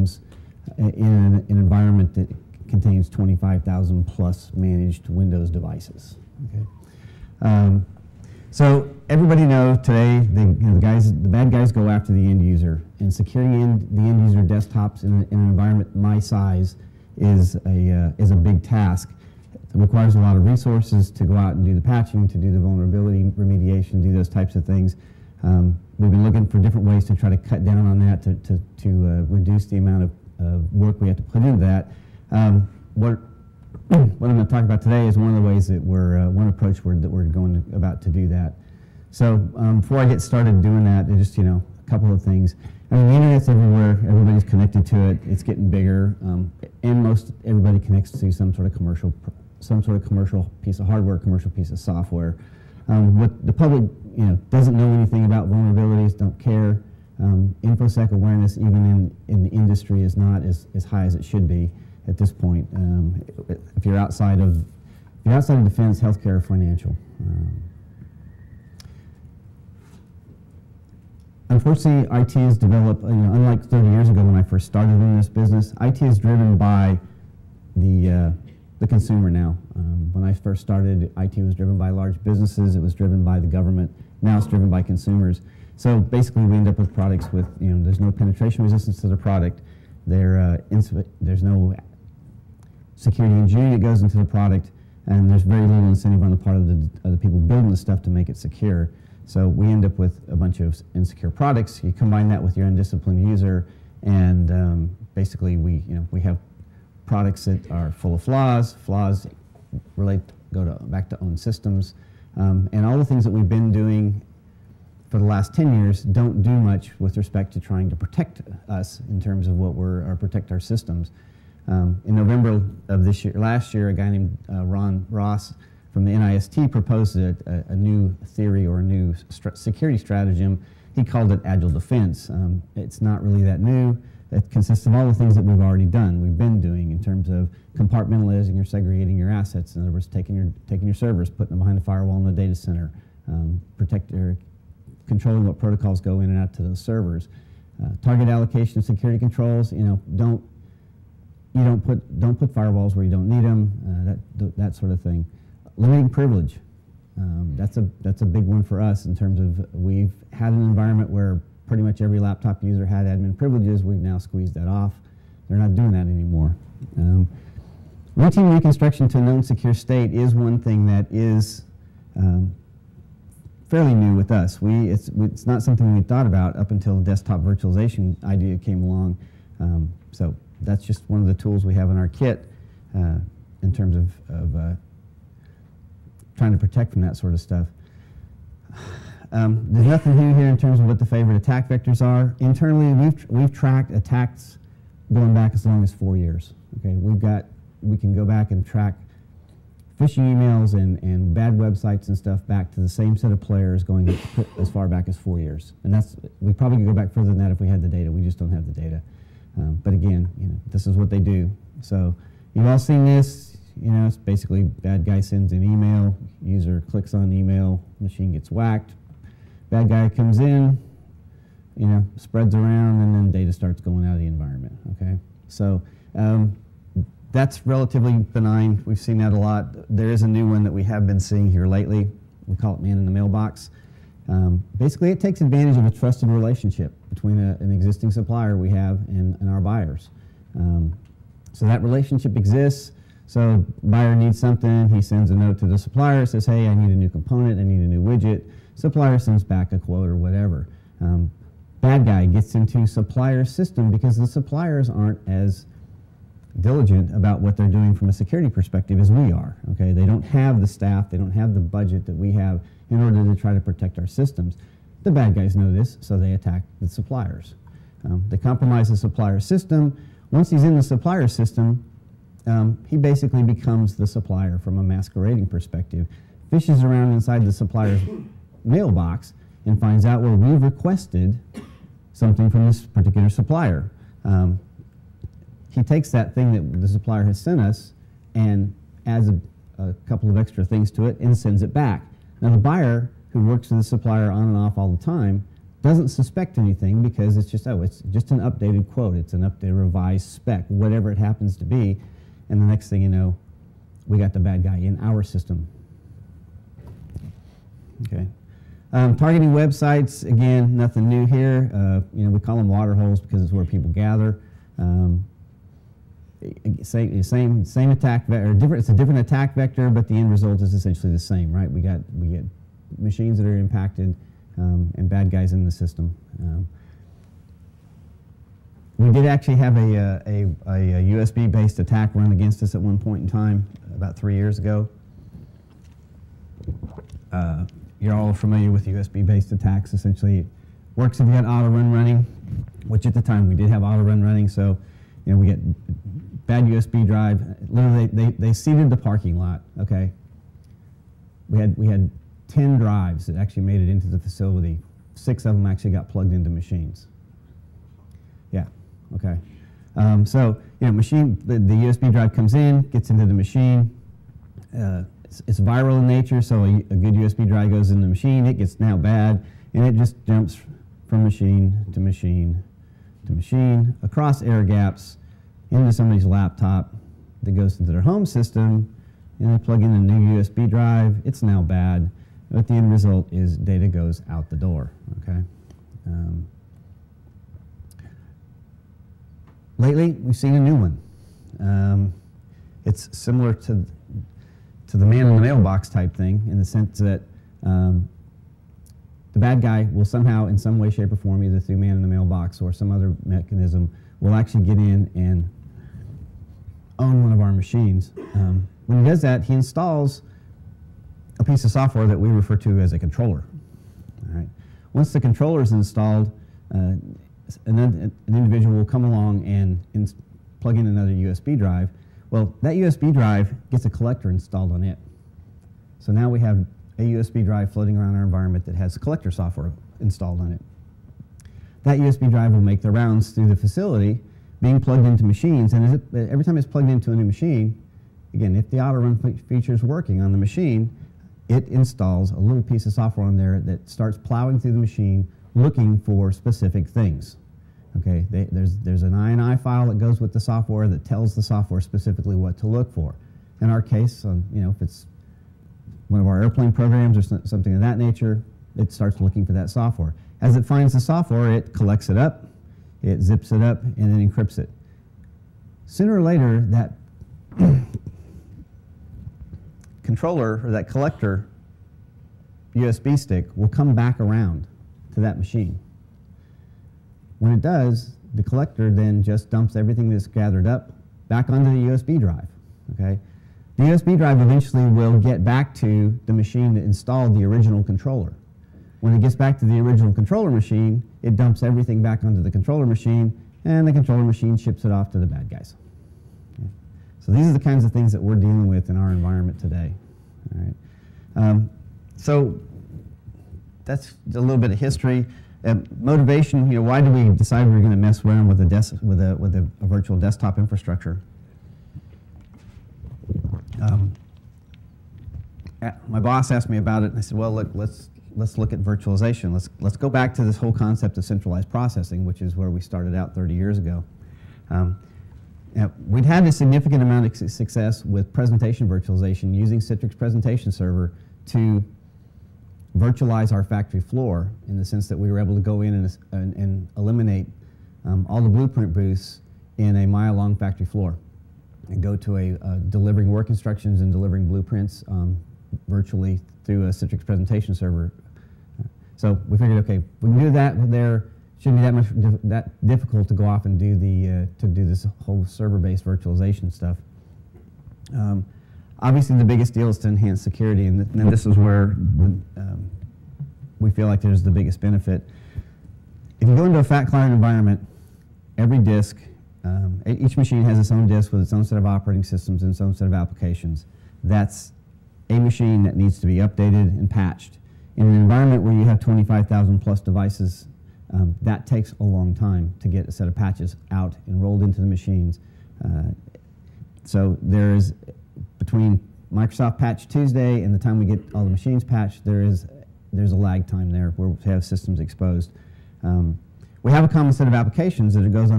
systems in an environment that contains 25,000 plus managed Windows devices. Okay. So everybody knows today the bad guys go after the end user, and securing the end user desktops in an environment my size is a big task. It requires a lot of resources to go out and do the patching, to do the vulnerability remediation, do those types of things. We've been looking for different ways to try to cut down on that, to reduce the amount of work we have to put into that. What I'm going to talk about today is one of the ways that one approach that we're about to do that. So before I get started doing that, just a couple of things. I mean, the internet's everywhere. Everybody's connected to it. It's getting bigger, and everybody connects to some sort of commercial piece of hardware, commercial piece of software. What the public doesn't know anything about vulnerabilities, don't care. InfoSec awareness, even in the industry, is not as high as it should be at this point. If you're outside of defense, healthcare, or financial. Unfortunately, IT has developed, unlike 30 years ago when I first started in this business, IT is driven by the consumer now. When I first started, IT was driven by large businesses, it was driven by the government, now it's driven by consumers. So basically we end up with products with, there's no penetration resistance to the product, there's no security engineering that goes into the product, and there's very little incentive on the part of the people building the stuff to make it secure. So we end up with a bunch of insecure products. You combine that with your undisciplined user, and basically we have products that are full of flaws. Flaws go back to own systems, and all the things that we've been doing for the last 10 years don't do much with respect to trying to protect us in terms of protect our systems. In November of last year, a guy named Ron Ross from the NIST proposed a new theory or a new security stratagem. He called it Agile Defense. It's not really that new. It consists of all the things that we've already done, we've been doing in terms of compartmentalizing or segregating your assets. In other words, taking your servers, putting them behind a firewall in the data center, controlling what protocols go in and out to those servers. Target allocation of security controls. Don't put firewalls where you don't need them. That sort of thing. Limiting privilege. That's a big one for us in terms of we've had an environment where pretty much every laptop user had admin privileges. We've now squeezed that off. They're not doing that anymore. Routine reconstruction to a known secure state is one thing that is fairly new with us. It's not something we thought about up until the desktop virtualization idea came along. So that's just one of the tools we have in our kit in terms of trying to protect from that sort of stuff. There's nothing new here in terms of what the favorite attack vectors are. Internally, we've tracked attacks going back as long as 4 years. Okay, we can go back and track phishing emails and bad websites and stuff back to the same set of players going as far back as 4 years. And we probably could go back further than that if we had the data. We just don't have the data. But again, this is what they do. So you've all seen this. It's basically bad guy sends an email, user clicks on email, machine gets whacked. Bad guy comes in, spreads around, and then data starts going out of the environment. Okay, so that's relatively benign. We've seen that a lot. There is a new one that we have been seeing here lately. We call it man in the mailbox. Basically, it takes advantage of a trusted relationship between an existing supplier we have and our buyers. So that relationship exists. So buyer needs something, he sends a note to the supplier, says, hey, I need a new component, I need a new widget. Supplier sends back a quote or whatever. Bad guy gets into supplier system because the suppliers aren't as diligent about what they're doing from a security perspective as we are. Okay, they don't have the staff, they don't have the budget that we have in order to try to protect our systems. The bad guys know this, so they attack the suppliers. They compromise the supplier system. Once he's in the supplier system, he basically becomes the supplier from a masquerading perspective, fishes around inside the supplier's mailbox and finds out where we've requested something from this particular supplier. He takes that thing that the supplier has sent us and adds a couple of extra things to it and sends it back. Now the buyer, who works with the supplier on and off all the time, doesn't suspect anything because it's just, oh, it's just an updated quote, it's an updated revised spec, whatever it happens to be, and the next thing you know, we got the bad guy in our system. Okay. Targeting websites, again, nothing new here. We call them water holes because it's where people gather. Same attack vector, it's a different attack vector, but the end result is essentially the same, right? We get machines that are impacted and bad guys in the system. We did actually have a USB-based attack run against us at one point in time, about 3 years ago. You're all familiar with USB-based attacks. Essentially, it works if you got auto run running, which at the time we did have auto run running. So, we get bad USB drive. Literally, they seeded the parking lot. Okay, we had 10 drives that actually made it into the facility. 6 of them actually got plugged into machines. Yeah. Okay. So the USB drive comes in, gets into the machine. It's viral in nature, so a good USB drive goes in the machine, it gets now bad, and it just jumps from machine to machine to machine, across air gaps, into somebody's laptop that goes into their home system, and they plug in a new USB drive, it's now bad, but the end result is data goes out the door, okay? Lately, we've seen a new one. It's similar to the man in the mailbox type thing, in the sense that the bad guy will somehow, in some way, shape, or form, either through man in the mailbox or some other mechanism, will actually get in and own one of our machines. When he does that, he installs a piece of software that we refer to as a controller. All right. Once the controller is installed, an individual will come along and plug in another USB drive. Well, that USB drive gets a collector installed on it. So now we have a USB drive floating around our environment that has collector software installed on it. That USB drive will make the rounds through the facility, being plugged into machines, and every time it's plugged into a new machine, again, if the auto run feature is working on the machine, it installs a little piece of software on there that starts plowing through the machine, looking for specific things. Okay, there's an INI file that goes with the software that tells the software specifically what to look for. In our case, if it's one of our airplane programs or something of that nature, it starts looking for that software. As it finds the software, it collects it up, it zips it up, and then encrypts it. Sooner or later, that controller or that collector USB stick will come back around to that machine. When it does, the collector then just dumps everything that's gathered up back onto the USB drive. Okay? The USB drive eventually will get back to the machine that installed the original controller. When it gets back to the original controller machine, it dumps everything back onto the controller machine, and the controller machine ships it off to the bad guys. Okay? So these are the kinds of things that we're dealing with in our environment today. All right? So that's a little bit of history. Motivation, why do we decide we're going to mess around with a virtual desktop infrastructure? My boss asked me about it, and I said, well, look, let's look at virtualization. Let's go back to this whole concept of centralized processing, which is where we started out 30 years ago. We'd had a significant amount of success with presentation virtualization using Citrix Presentation Server to virtualize our factory floor, in the sense that we were able to go in and eliminate all the blueprint booths in a mile-long factory floor and go to a delivering work instructions and delivering blueprints virtually through a Citrix Presentation Server. So we figured, okay, we can do that there. Shouldn't be that difficult to go off and do this whole server-based virtualization stuff. Obviously, the biggest deal is to enhance security, and this is where we feel like there's the biggest benefit. If you go into a fat client environment, every disk, each machine has its own disk with its own set of operating systems and its own set of applications. That's a machine that needs to be updated and patched. In an environment where you have 25,000 plus devices, that takes a long time to get a set of patches out and rolled into the machines. So there is, between Microsoft Patch Tuesday and the time we get all the machines patched, there's a lag time there where we have systems exposed. We have a common set of applications that it goes on